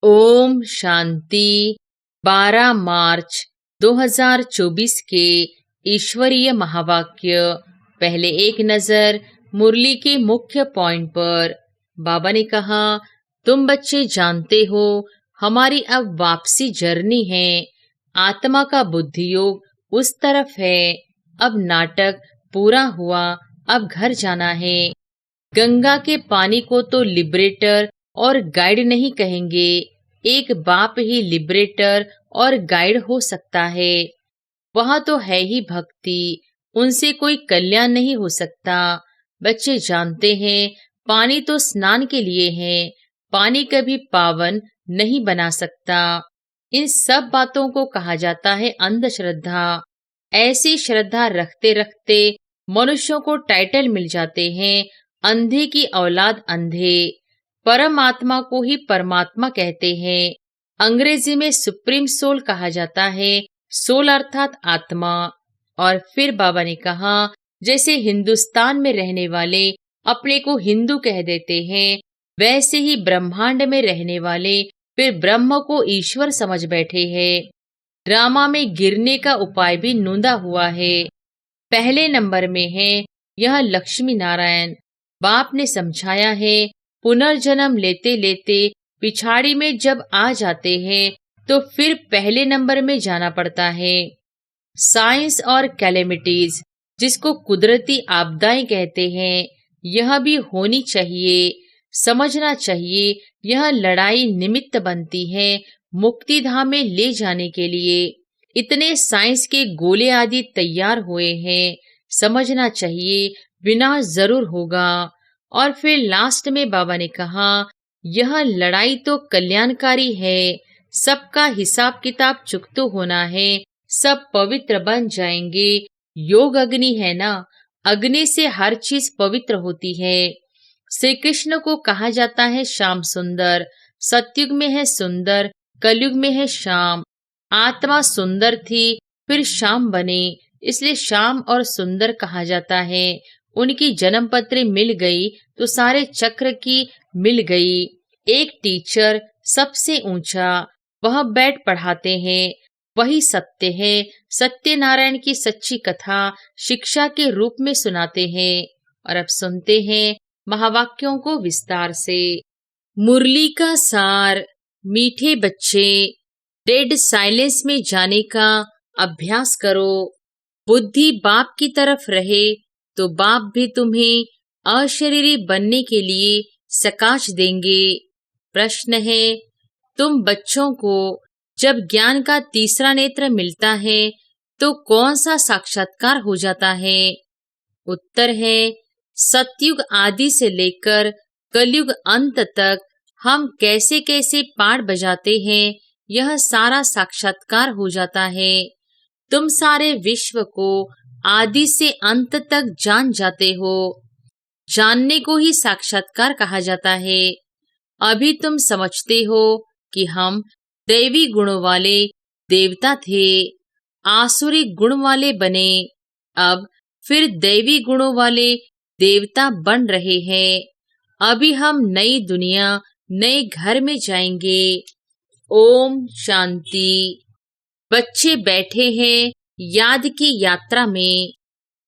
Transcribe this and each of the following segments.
ओम शांति। 12 मार्च 2024 के ईश्वरीय महावाक्य। पहले एक नजर मुरली के मुख्य पॉइंट पर। बाबा ने कहा, तुम बच्चे जानते हो हमारी अब वापसी जर्नी है। आत्मा का बुद्धि योग उस तरफ है। अब नाटक पूरा हुआ, अब घर जाना है। गंगा के पानी को तो लिबरेटर और गाइड नहीं कहेंगे, एक बाप ही लिबरेटर और गाइड हो सकता है। वह तो है ही भक्ति, उनसे कोई कल्याण नहीं हो सकता। बच्चे जानते हैं पानी तो स्नान के लिए है, पानी कभी पावन नहीं बना सकता। इन सब बातों को कहा जाता है अंधश्रद्धा। ऐसी श्रद्धा रखते रखते मनुष्यों को टाइटल मिल जाते हैं, अंधे की औलाद अंधे। परमात्मा को ही परमात्मा कहते हैं। अंग्रेजी में सुप्रीम सोल कहा जाता है, सोल अर्थात आत्मा। और फिर बाबा ने कहा, जैसे हिंदुस्तान में रहने वाले अपने को हिंदू कह देते हैं, वैसे ही ब्रह्मांड में रहने वाले फिर ब्रह्म को ईश्वर समझ बैठे हैं। ड्रामा में गिरने का उपाय भी नूंदा हुआ है। पहले नंबर में है यह लक्ष्मी नारायण। बाप ने समझाया है, पुनर्जन्म लेते लेते पिछाड़ी में जब आ जाते हैं तो फिर पहले नंबर में जाना पड़ता है। साइंस और कैलेमिटीज, जिसको कुदरती आपदाएं कहते हैं, यह भी होनी चाहिए। समझना चाहिए यह लड़ाई निमित्त बनती है मुक्ति धाम में ले जाने के लिए। इतने साइंस के गोले आदि तैयार हुए हैं, समझना चाहिए विनाश जरूर होगा। और फिर लास्ट में बाबा ने कहा, यह लड़ाई तो कल्याणकारी है, सबका हिसाब किताब चुकता होना है, सब पवित्र बन जाएंगे। योग अग्नि है ना, अग्नि से हर चीज पवित्र होती है। श्री कृष्ण को कहा जाता है श्याम सुंदर। सतयुग में है सुंदर, कलयुग में है श्याम। आत्मा सुंदर थी फिर श्याम बने, इसलिए श्याम और सुंदर कहा जाता है। उनकी जन्म पत्री मिल गई तो सारे चक्र की मिल गई। एक टीचर सबसे ऊंचा, वह बैठ पढ़ाते हैं, वही सत्य है। सत्यनारायण की सच्ची कथा शिक्षा के रूप में सुनाते हैं। और अब सुनते हैं महावाक्यों को विस्तार से। मुरली का सार। मीठे बच्चे, डेड साइलेंस में जाने का अभ्यास करो। बुद्धि बाप की तरफ रहे तो बाप भी तुम्हें अशरीरी बनने के लिए सकाश देंगे। प्रश्न है, तुम बच्चों को जब ज्ञान का तीसरा नेत्र मिलता है तो कौन सा साक्षात्कार हो जाता है? उत्तर है, सतयुग आदि से लेकर कलयुग अंत तक हम कैसे कैसे पाठ बजाते हैं, यह सारा साक्षात्कार हो जाता है। तुम सारे विश्व को आदि से अंत तक जान जाते हो। जानने को ही साक्षात्कार कहा जाता है। अभी तुम समझते हो कि हम दैवी गुणों वाले देवता थे, आसुरी गुण वाले बने, अब फिर दैवी गुणों वाले देवता बन रहे हैं। अभी हम नई दुनिया नए घर में जाएंगे। ओम शांति। बच्चे बैठे हैं याद की यात्रा में।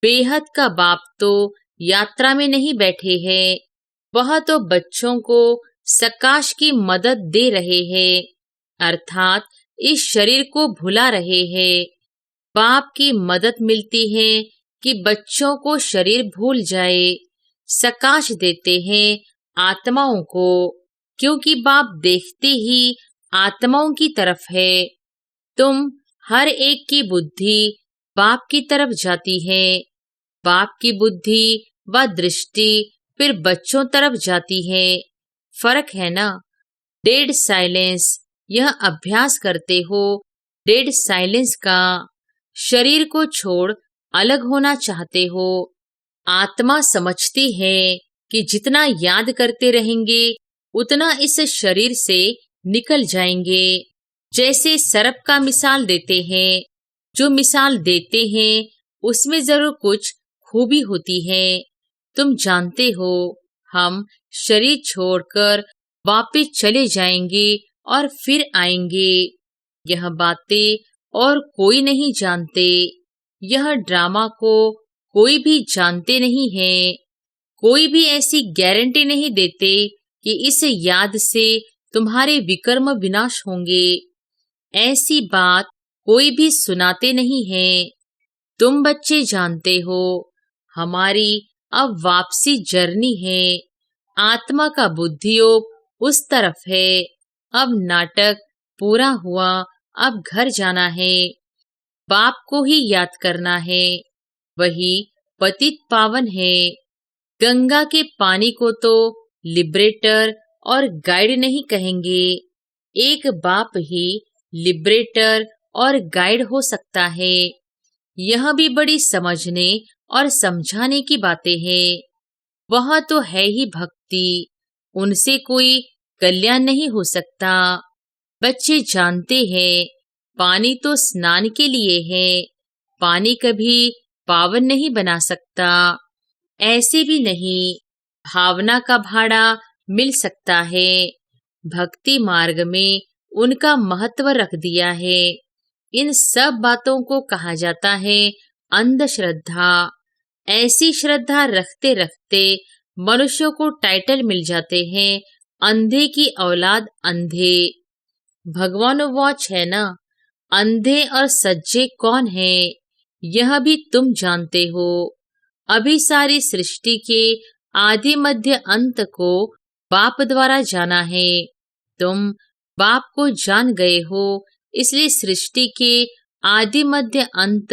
बेहद का बाप तो यात्रा में नहीं बैठे हैं, वह तो बच्चों को सकाश की मदद दे रहे हैं, अर्थात इस शरीर को भुला रहे हैं। बाप की मदद मिलती है कि बच्चों को शरीर भूल जाए। सकाश देते हैं आत्माओं को, क्योंकि बाप देखते ही आत्माओं की तरफ है। तुम हर एक की बुद्धि बाप की तरफ जाती है। बाप की बुद्धि व दृष्टि फिर बच्चों तरफ जाती है। फर्क है ना। डेड साइलेंस, यह अभ्यास करते हो डेड साइलेंस का। शरीर को छोड़ अलग होना चाहते हो। आत्मा समझती है कि जितना याद करते रहेंगे उतना इस शरीर से निकल जाएंगे। जैसे सर्प का मिसाल देते हैं, जो मिसाल देते हैं उसमें जरूर कुछ खूबी होती है। तुम जानते हो हम शरीर छोड़कर वापस चले जाएंगे और फिर आएंगे। यह बातें और कोई नहीं जानते। यह ड्रामा को कोई भी जानते नहीं है। कोई भी ऐसी गारंटी नहीं देते कि इस याद से तुम्हारे विकर्म विनाश होंगे। ऐसी बात कोई भी सुनाते नहीं है। तुम बच्चे जानते हो, हमारी अब वापसी जर्नी है। आत्मा का बुद्धि योग उस तरफ है। अब नाटक पूरा हुआ, अब घर जाना है। बाप को ही याद करना है, वही पतित पावन है। गंगा के पानी को तो लिबरेटर और गाइड नहीं कहेंगे। एक बाप ही लिबरेटर और गाइड हो सकता है। यह भी बड़ी समझने और समझाने की बातें हैं। वह तो है ही भक्ति, उनसे कोई कल्याण नहीं हो सकता। बच्चे जानते हैं, पानी तो स्नान के लिए है, पानी कभी पावन नहीं बना सकता। ऐसे भी नहीं, भावना का भाड़ा मिल सकता है। भक्ति मार्ग में उनका महत्व रख दिया है। इन सब बातों को कहा जाता है अंधश्रद्धा। ऐसी श्रद्धा रखते रखते मनुष्यों को टाइटल मिल जाते हैं, अंधे की औलाद अंधे। भगवान वॉच है ना, अंधे और सज्जे कौन है, यह भी तुम जानते हो। अभी सारी सृष्टि के आदि मध्य अंत को बाप द्वारा जाना है। तुम बाप को जान गए हो, इसलिए सृष्टि के आदि मध्य अंत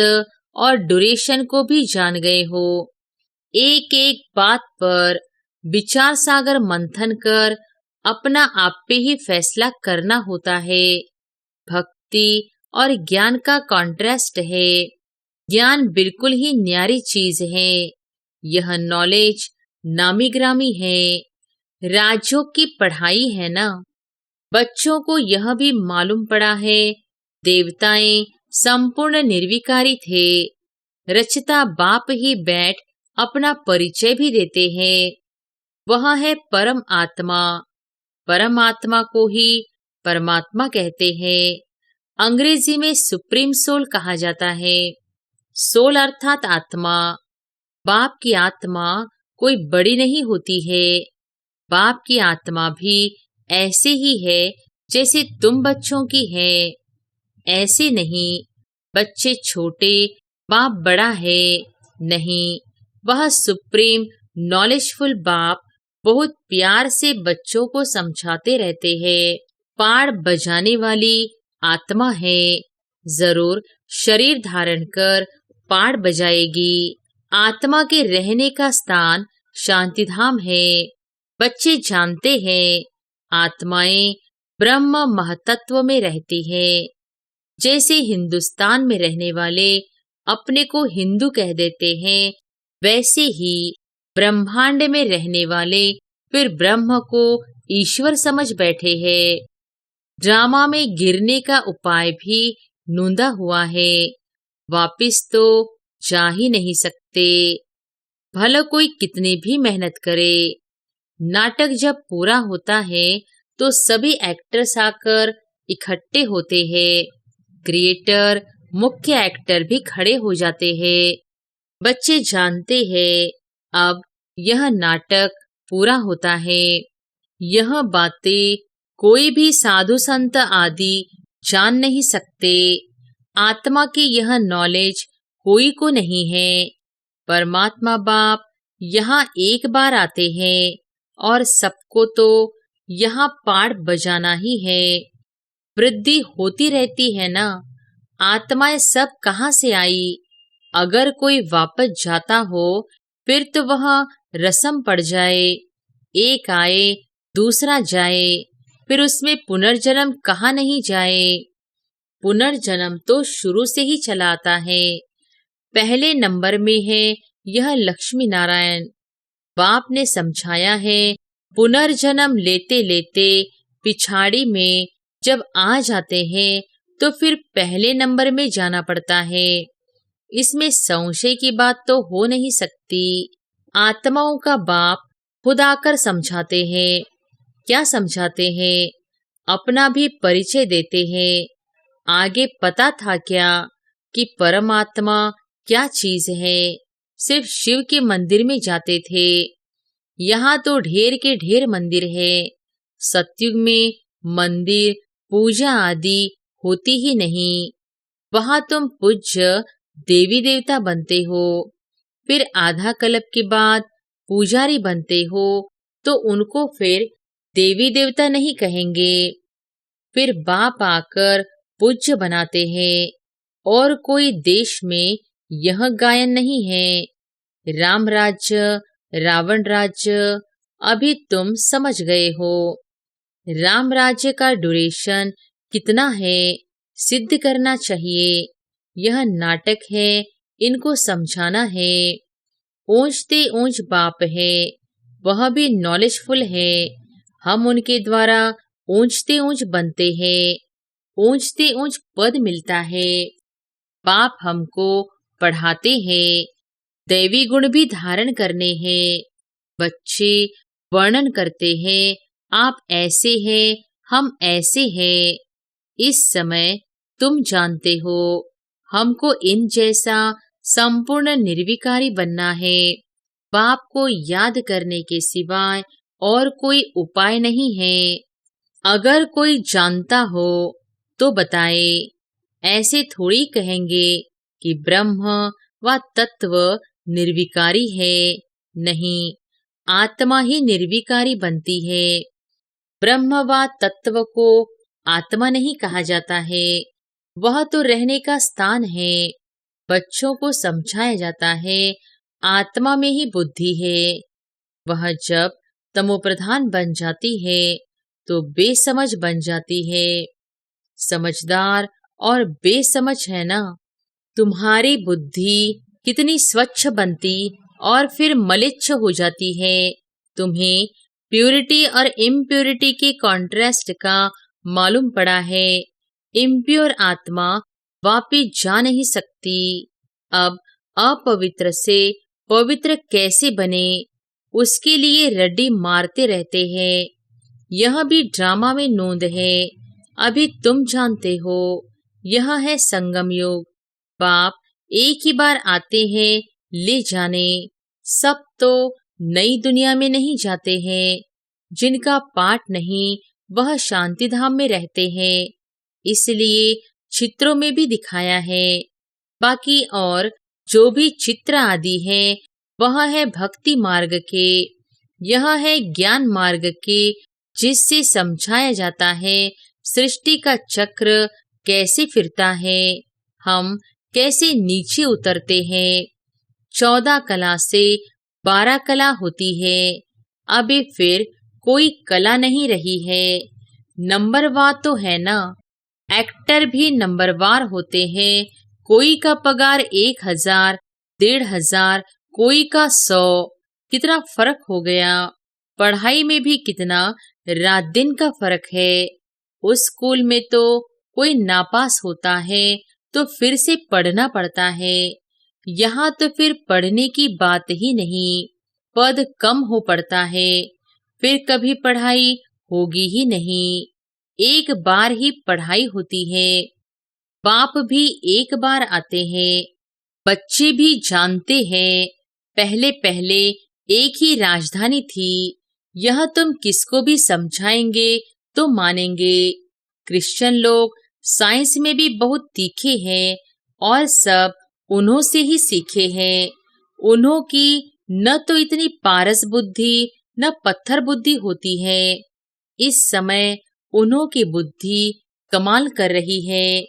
और ड्यूरेशन को भी जान गए हो। एक एक बात पर विचार सागर मंथन कर अपना आप पे ही फैसला करना होता है। भक्ति और ज्ञान का कॉन्ट्रास्ट है। ज्ञान बिल्कुल ही न्यारी चीज है। यह नॉलेज नामी ग्रामी है। राजयोग की पढ़ाई है ना। बच्चों को यह भी मालूम पड़ा है, देवताएं संपूर्ण निर्विकारी थे। रचता बाप ही बैठ अपना परिचय भी देते हैं। वह है परम आत्मा। परमात्मा को ही परमात्मा कहते हैं। अंग्रेजी में सुप्रीम सोल कहा जाता है। सोल अर्थात आत्मा। बाप की आत्मा कोई बड़ी नहीं होती है। बाप की आत्मा भी ऐसे ही है जैसे तुम बच्चों की है। ऐसे नहीं, बच्चे छोटे, बाप बड़ा है, नहीं। वह सुप्रीम नॉलेजफुल बाप बहुत प्यार से बच्चों को समझाते रहते हैं। पाड़ बजाने वाली आत्मा है, जरूर शरीर धारण कर पाड़ बजाएगी। आत्मा के रहने का स्थान शांतिधाम है। बच्चे जानते हैं, आत्माएं ब्रह्म महतत्व में रहती है। जैसे हिंदुस्तान में रहने वाले अपने को हिंदू कह देते हैं, वैसे ही ब्रह्मांड में रहने वाले फिर ब्रह्म को ईश्वर समझ बैठे हैं। ड्रामा में गिरने का उपाय भी नूंदा हुआ है। वापिस तो जा ही नहीं सकते, भला कोई कितनी भी मेहनत करे। नाटक जब पूरा होता है तो सभी एक्टर्स आकर इकट्ठे होते हैं। क्रिएटर, मुख्य एक्टर भी खड़े हो जाते हैं। बच्चे जानते हैं, अब यह नाटक पूरा होता है। यह बातें कोई भी साधु संत आदि जान नहीं सकते। आत्मा की यह नॉलेज कोई को नहीं है। परमात्मा बाप यहाँ एक बार आते हैं और सबको तो यहाँ पाड़ बजाना ही है। वृद्धि होती रहती है ना। आत्माएं सब कहाँ से आई? अगर कोई वापस जाता हो फिर तो वह रस्म पड़ जाए। एक आए दूसरा जाए, फिर उसमें पुनर्जन्म कहाँ नहीं जाए। पुनर्जन्म तो शुरू से ही चला आता है। पहले नंबर में है यह लक्ष्मी नारायण। बाप ने समझाया है, पुनर्जन्म लेते लेते पिछाड़ी में जब आ जाते हैं तो फिर पहले नंबर में जाना पड़ता है। इसमें संशय की बात तो हो नहीं सकती। आत्माओं का बाप खुद आकर समझाते हैं। क्या समझाते हैं? अपना भी परिचय देते हैं। आगे पता था क्या कि परमात्मा क्या चीज है? सिर्फ शिव के मंदिर में जाते थे। यहाँ तो ढेर के ढेर मंदिर है। सतयुग में मंदिर पूजा आदि होती ही नहीं। वहां तुम पूज्य देवी देवता बनते हो, फिर आधा कल्प के बाद पुजारी बनते हो, तो उनको फिर देवी देवता नहीं कहेंगे। फिर बाप आकर पूज्य बनाते हैं। और कोई देश में यह गायन नहीं है। राम राज्य, रावण राज्य, अभी तुम समझ गए हो। राम राज्य का ड्यूरेशन कितना है सिद्ध करना चाहिए। यह नाटक है, इनको समझाना है। ऊंचते ऊंच बाप है, वह भी नॉलेजफुल है। हम उनके द्वारा ऊंचते ऊंच बनते हैं, ऊंचते ऊंच पद मिलता है। बाप हमको पढ़ाते हैं। दैवी गुण भी धारण करने हैं। बच्चे वर्णन करते हैं, आप ऐसे हैं, हम ऐसे हैं। इस समय तुम जानते हो, हमको इन जैसा संपूर्ण निर्विकारी बनना है। बाप को याद करने के सिवाय और कोई उपाय नहीं है। अगर कोई जानता हो तो बताए। ऐसे थोड़ी कहेंगे कि ब्रह्म व तत्व निर्विकारी है। नहीं, आत्मा ही निर्विकारी बनती है। ब्रह्म व तत्व को आत्मा नहीं कहा जाता है, वह तो रहने का स्थान है। बच्चों को समझाया जाता है, आत्मा में ही बुद्धि है। वह जब तमोप्रधान बन जाती है तो बेसमझ बन जाती है। समझदार और बेसमझ है ना। तुम्हारी बुद्धि कितनी स्वच्छ बनती और फिर मलिच्छ हो जाती है। तुम्हें प्यूरिटी और इम्प्योरिटी के कॉन्ट्रास्ट का मालूम पड़ा है। इम्प्योर आत्मा वापिस जा नहीं सकती। अब अपवित्र से पवित्र कैसे बने, उसके लिए रड्डी मारते रहते हैं। यह भी ड्रामा में नोंद है। अभी तुम जानते हो, यह है संगम युग। बाप एक ही बार आते हैं ले जाने। सब तो नई दुनिया में नहीं जाते हैं। जिनका पाठ नहीं वह शांति धाम में रहते हैं, इसलिए चित्रों में भी दिखाया है। बाकी और जो भी चित्र आदि है वह है भक्ति मार्ग के। यह है ज्ञान मार्ग के, जिससे समझाया जाता है सृष्टि का चक्र कैसे फिरता है, हम कैसे नीचे उतरते हैं। 14 कला से 12 कला होती है। अभी फिर कोई कला नहीं रही है। नंबरवार तो है ना। एक्टर भी नंबरवार होते हैं। कोई का पगार 1000, 1500, कोई का 100। कितना फर्क हो गया। पढ़ाई में भी कितना रात दिन का फर्क है। उस स्कूल में तो कोई नापास होता है तो फिर से पढ़ना पड़ता है। यहाँ तो फिर पढ़ने की बात ही नहीं, पद कम हो पड़ता है, फिर कभी पढ़ाई होगी ही नहीं। एक बार ही पढ़ाई होती है। बाप भी एक बार आते हैं। बच्चे भी जानते हैं, पहले पहले एक ही राजधानी थी। यह तुम किसको भी समझाएंगे तो मानेंगे। क्रिश्चियन लोग साइंस में भी बहुत तीखे हैं और सब उन्हों से ही सीखे हैं। उन्हों की न तो इतनी पारस बुद्धि न पत्थर बुद्धि होती है। इस समय उन्हों की बुद्धि कमाल कर रही है।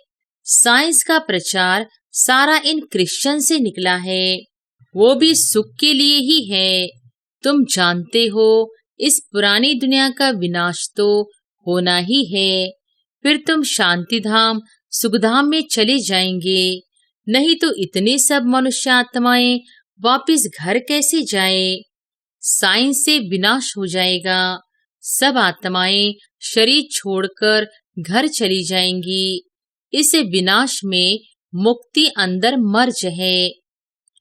साइंस का प्रचार सारा इन क्रिश्चियन से निकला है, वो भी सुख के लिए ही है। तुम जानते हो, इस पुरानी दुनिया का विनाश तो होना ही है। फिर तुम शांति धाम सुखधाम में चले जाएंगे। नहीं तो इतने सब मनुष्य आत्माएं वापिस घर कैसे जाए। साइंस से विनाश हो जाएगा। सब आत्माएं शरीर छोड़कर घर चली जाएंगी। इस विनाश में मुक्ति अंदर मर्ज है।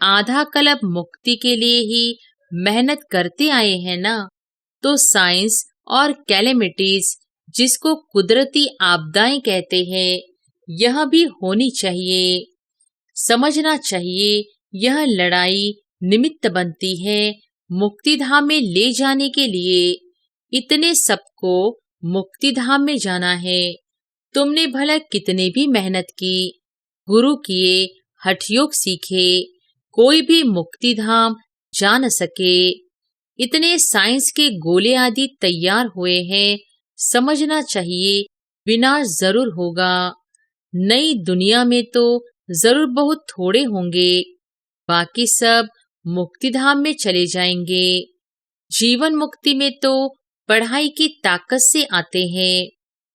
आधा कल्प मुक्ति के लिए ही मेहनत करते आए हैं ना। तो साइंस और कैलेमिटीज जिसको कुदरती आपदाएं कहते हैं, यह भी होनी चाहिए। समझना चाहिए, यह लड़ाई निमित्त बनती है मुक्ति धाम में ले जाने के लिए। इतने सबको मुक्ति धाम में जाना है। तुमने भला कितने भी मेहनत की, गुरु किए, हठयोग सीखे, कोई भी मुक्ति धाम जा न सके। इतने साइंस के गोले आदि तैयार हुए हैं, समझना चाहिए विनाश जरूर होगा। नई दुनिया में तो जरूर बहुत थोड़े होंगे, बाकी सब मुक्ति धाम में चले जाएंगे। जीवन मुक्ति में तो पढ़ाई की ताकत से आते हैं।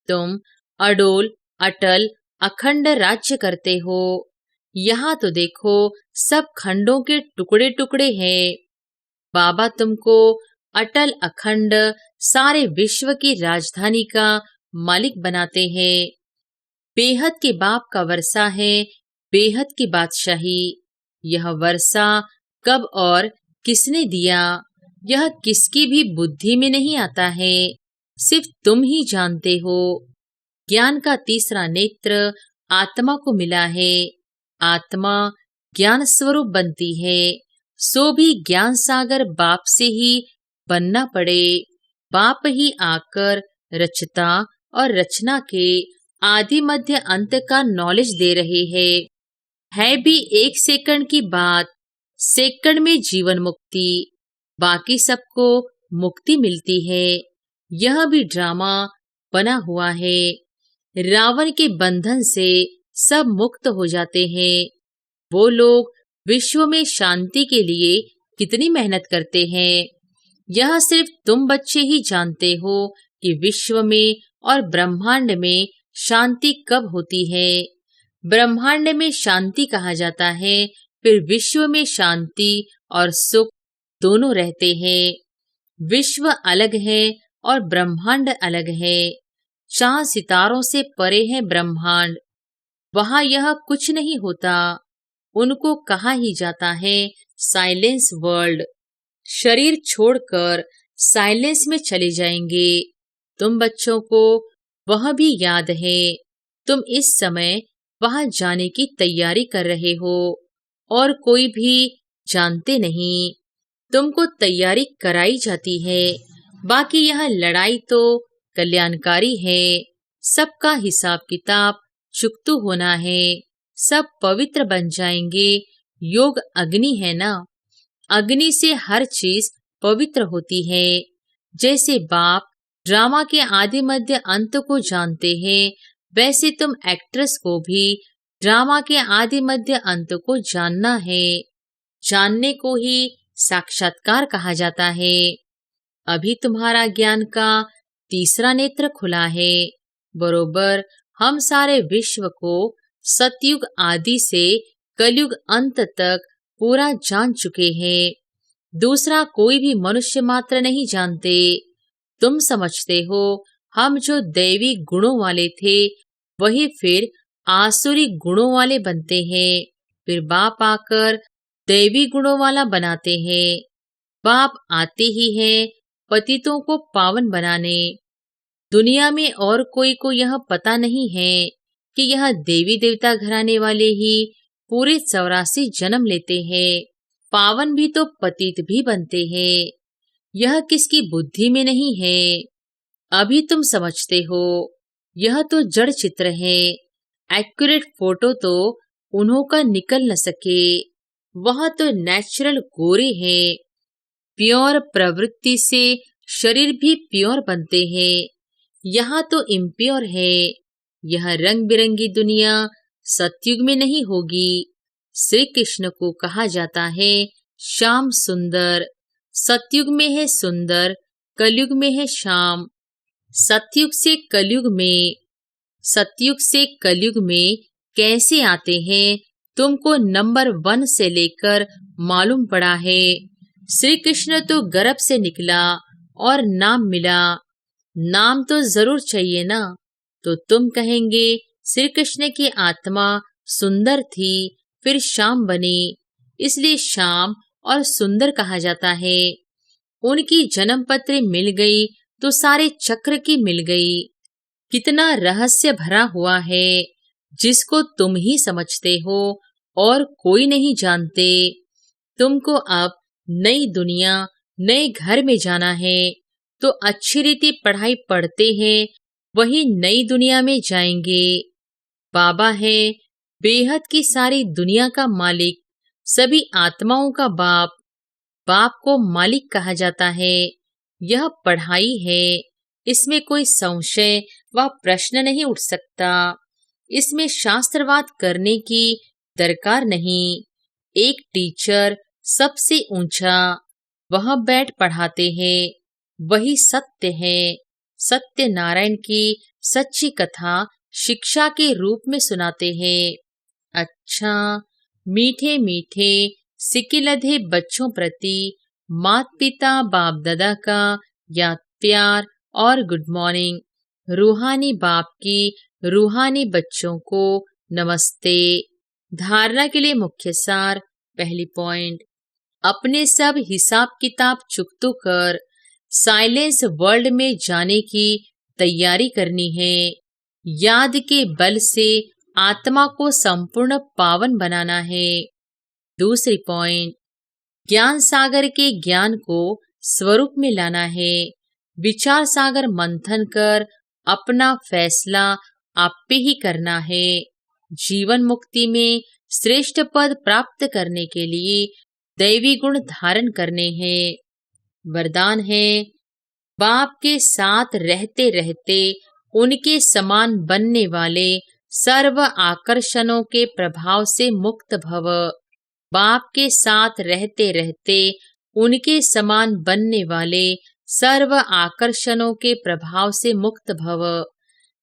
तुम अडोल, अटल, अखंड राज्य करते हो। यहाँ तो देखो, सब खंडों के टुकड़े टुकड़े हैं। बाबा तुमको अटल अखंड सारे विश्व की राजधानी का मालिक बनाते हैं। बेहद के बाप का वर्षा है बेहद की बादशाही। यह वर्षा कब और किसने दिया, यह किसकी भी बुद्धि में नहीं आता है, सिर्फ तुम ही जानते हो। ज्ञान का तीसरा नेत्र आत्मा को मिला है। आत्मा ज्ञान स्वरूप बनती है, सो भी ज्ञान सागर बाप से ही बनना पड़े। बाप ही आकर रचता और रचना के आदि मध्य अंत का नॉलेज दे रहे हैं। है भी 1 सेकंड की बात, सेकंड में जीवन मुक्ति, बाकी सबको मुक्ति मिलती है। यह भी ड्रामा बना हुआ है। रावण के बंधन से सब मुक्त हो जाते हैं। वो लोग विश्व में शांति के लिए कितनी मेहनत करते हैं, यह सिर्फ तुम बच्चे ही जानते हो कि विश्व में और ब्रह्मांड में शांति कब होती है। ब्रह्मांड में शांति कहा जाता है, फिर विश्व में शांति और सुख दोनों रहते हैं। विश्व अलग है और ब्रह्मांड अलग है। चांद सितारों से परे है ब्रह्मांड, वहां यह कुछ नहीं होता। उनको कहा ही जाता है साइलेंस वर्ल्ड। शरीर छोड़कर साइलेंस में चले जाएंगे। तुम बच्चों को वह भी याद है। तुम इस समय वहां जाने की तैयारी कर रहे हो और कोई भी जानते नहीं। तुमको तैयारी कराई जाती है। बाकी यह लड़ाई तो कल्याणकारी है। सबका हिसाब किताब चुकतू होना है। सब पवित्र बन जाएंगे। योग अग्नि है ना, अग्नि से हर चीज पवित्र होती है। जैसे बाप ड्रामा के आदि मध्य अंत को जानते हैं, वैसे तुम एक्ट्रेस को भी ड्रामा के आदि मध्य अंत को जानना है। जानने को ही साक्षात्कार कहा जाता है। अभी तुम्हारा ज्ञान का तीसरा नेत्र खुला है। बरोबर हम सारे विश्व को सतयुग आदि से कलयुग अंत तक पूरा जान चुके हैं। दूसरा कोई भी मनुष्य मात्र नहीं जानते। तुम समझते हो हम जो दैवी गुणों वाले थे वही फिर आसुरी गुणों वाले बनते हैं। फिर बाप आकर दैवी गुणों वाला बनाते हैं। बाप आते ही हैं पतितों को पावन बनाने। दुनिया में और कोई को यह पता नहीं है कि यह देवी देवता घराने वाले ही पूरे 84 जन्म लेते हैं। पावन भी तो पतित भी बनते हैं। यह किसकी बुद्धि में नहीं है। अभी तुम समझते हो यह तो जड़ चित्र है। एक्यूरेट फोटो तो उन्हों का निकल न सके। वह तो नेचुरल गोरे हैं। प्योर प्रवृत्ति से शरीर भी प्योर बनते हैं। यहाँ तो इम्प्योर है। यह रंग बिरंगी दुनिया सतयुग में नहीं होगी। श्री कृष्ण को कहा जाता है श्याम सुंदर। सतयुग में है सुंदर, कलयुग में है श्याम। सतयुग से कलयुग में कैसे आते हैं तुमको नंबर 1 से लेकर मालूम पड़ा है। श्री कृष्ण तो गर्भ से निकला और नाम मिला। नाम तो जरूर चाहिए ना। तो तुम कहेंगे श्री कृष्ण की आत्मा सुंदर थी फिर श्याम बनी, इसलिए श्याम और सुंदर कहा जाता है। उनकी जन्म पत्री मिल गई तो सारे चक्र की मिल गई। कितना रहस्य भरा हुआ है जिसको तुम ही समझते हो और कोई नहीं जानते। तुमको अब नई दुनिया, नए घर में जाना है, तो अच्छी रीति पढ़ाई पढ़ते हैं, वही नई दुनिया में जाएंगे। बाबा है बेहद की सारी दुनिया का मालिक, सभी आत्माओं का बाप। बाप को मालिक कहा जाता है। यह पढ़ाई है, इसमें कोई संशय व प्रश्न नहीं उठ सकता। इसमें शास्त्रवाद करने की दरकार नहीं। एक टीचर सबसे ऊंचा, वह बैठ पढ़ाते हैं, वही सत्य है। सत्य नारायण की सच्ची कथा शिक्षा के रूप में सुनाते हैं। अच्छा, मीठे मीठे सिकिलधे बच्चों प्रति मात पिता बाप दादा का याद प्यार और गुड मॉर्निंग। रूहानी बाप की रूहानी बच्चों को नमस्ते। धारणा के लिए मुख्य सार। पहली पॉइंट, अपने सब हिसाब किताब चुकतो कर साइलेंस वर्ल्ड में जाने की तैयारी करनी है। याद के बल से आत्मा को संपूर्ण पावन बनाना है। दूसरी पॉइंट, ज्ञान सागर के ज्ञान को स्वरूप में लाना है। विचार सागर मंथन कर अपना फैसला आप पे ही करना है। जीवन मुक्ति में श्रेष्ठ पद प्राप्त करने के लिए दैवी गुण धारण करने हैं। वरदान है, बाप के साथ रहते रहते उनके समान बनने वाले सर्व आकर्षणों के प्रभाव से मुक्त भव। बाप के साथ रहते रहते उनके समान बनने वाले सर्व आकर्षणों के प्रभाव से मुक्त भव।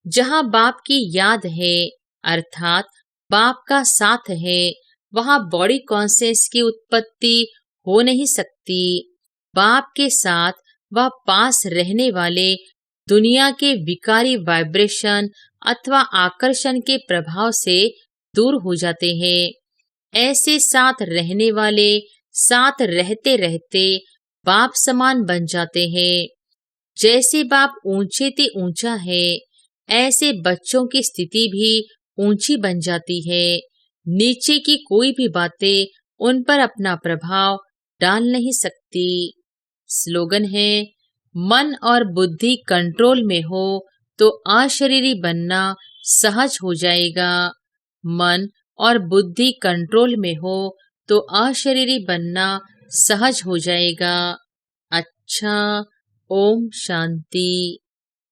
जहाँ बाप की याद है अर्थात बाप का साथ है, वहाँ बॉडी कॉन्शियस की उत्पत्ति हो नहीं सकती। बाप के साथ व पास रहने वाले दुनिया के विकारी वाइब्रेशन अथवा आकर्षण के प्रभाव से दूर हो जाते हैं। ऐसे साथ रहने वाले साथ रहते रहते बाप समान बन जाते हैं। जैसे बाप ऊंचे ते ऊंचा है, ऐसे बच्चों की स्थिति भी ऊंची बन जाती है। नीचे की कोई भी बातें उन पर अपना प्रभाव डाल नहीं सकती। स्लोगन है, मन और बुद्धि कंट्रोल में हो तो अशरीरी बनना सहज हो जाएगा। मन और बुद्धि कंट्रोल में हो तो अशरीरी बनना सहज हो जाएगा। अच्छा, ओम शांति।